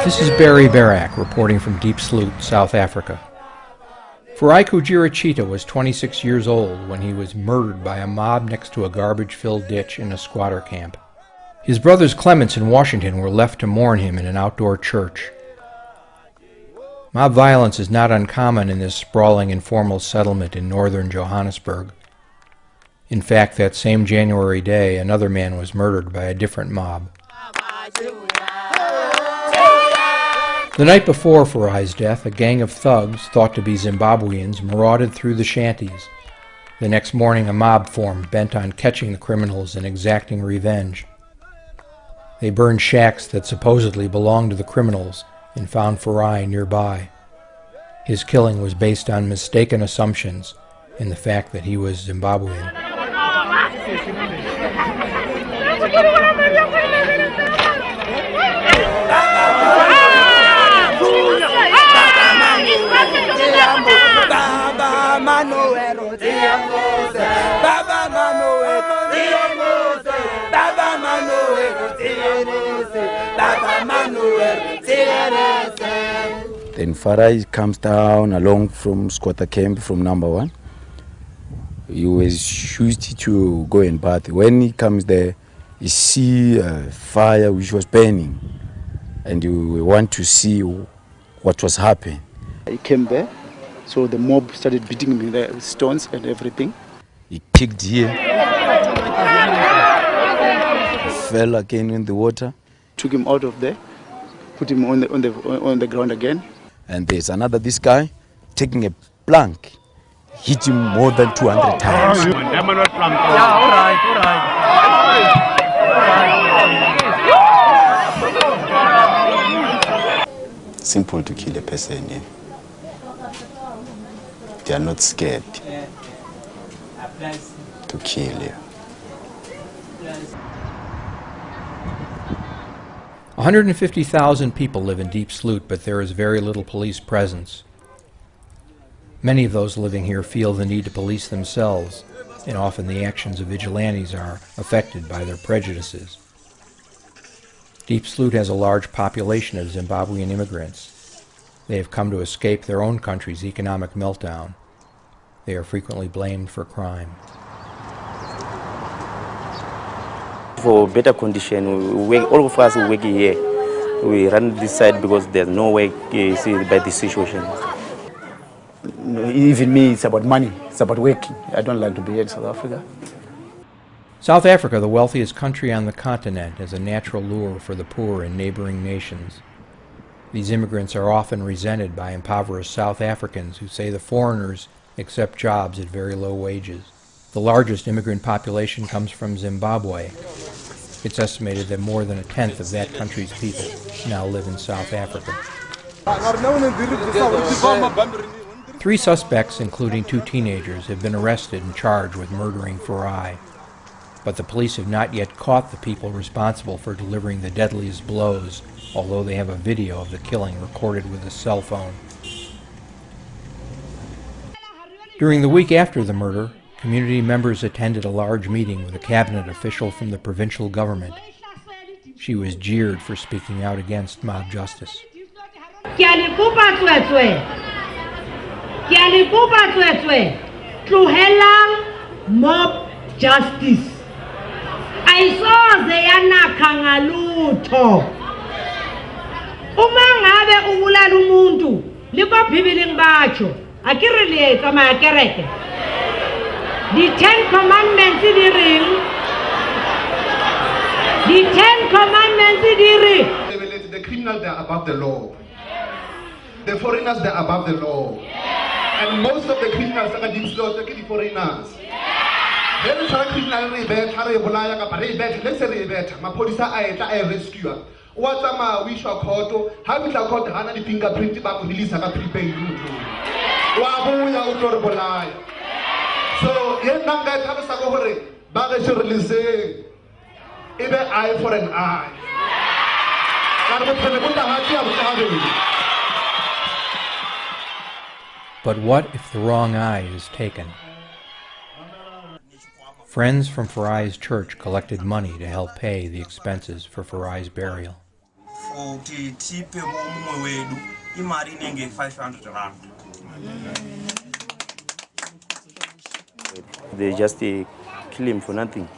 This is Barry Barak reporting from Diepsloot, South Africa. Furaiku Jirachita was 26 years old when he was murdered by a mob next to a garbage-filled ditch in a squatter camp. His brothers Clements and Washington were left to mourn him in an outdoor church. Mob violence is not uncommon in this sprawling informal settlement in northern Johannesburg. In fact, that same January day, another man was murdered by a different mob. The night before Farai's death, a gang of thugs, thought to be Zimbabweans, marauded through the shanties. The next morning, a mob formed, bent on catching the criminals and exacting revenge. They burned shacks that supposedly belonged to the criminals and found Farai nearby. His killing was based on mistaken assumptions and the fact that he was Zimbabwean. Then Farai comes down along from squatter camp from number 1. He was used to go and bath. When he comes there, he see a fire which was burning, and you want to see what was happening. He came there, so the mob started beating him with stones and everything. He kicked here, fell again in the water. Took him out of there, put him on the ground again. And there's another, this guy, taking a plank, hit him more than 200 times. Simple to kill a person. Yeah. They are not scared to kill you. 150,000 people live in Diepsloot, but there is very little police presence. Many of those living here feel the need to police themselves, and often the actions of vigilantes are affected by their prejudices. Diepsloot has a large population of Zimbabwean immigrants. They have come to escape their own country's economic meltdown. They are frequently blamed for crime. For better condition, all of us working here, we run this side because there's no way to see by the situation. Even me, it's about money, it's about working. I don't like to be here in South Africa. South Africa, the wealthiest country on the continent, has a natural lure for the poor in neighboring nations. These immigrants are often resented by impoverished South Africans who say the foreigners accept jobs at very low wages. The largest immigrant population comes from Zimbabwe. It's estimated that more than 1/10 of that country's people now live in South Africa. 3 suspects, including 2 teenagers, have been arrested and charged with murdering Farai. But the police have not yet caught the people responsible for delivering the deadliest blows, although they have a video of the killing recorded with a cell phone. During the week after the murder, community members attended a large meeting with a cabinet official from the provincial government. She was jeered for speaking out against mob justice. Mob justice. Ayisoze yanakha ngalutho. Uma ngabe ubulala umuntu, libaphibileng batsho, akere le tsamaya kereke. The 10 commandments di reng. The 10 commandments di reng. The criminals, they are above the law. The foreigners, they are above the law. And most of the criminals are Diepsloot, the foreigners. Then some criminal rebet, Harry Bolaya, rebet, let's say rebet, Mapolisa I rescue. What's a wish or court? How is a court Hana the fingerprint back with Lisa prepaid? Wabuya Utor Bolaya. So, yet Nanga Tabasakore, Bagash release either eye for an eye. But what if the wrong eye is taken? Friends from Farai's church collected money to help pay the expenses for Farai's burial. They just kill him for nothing.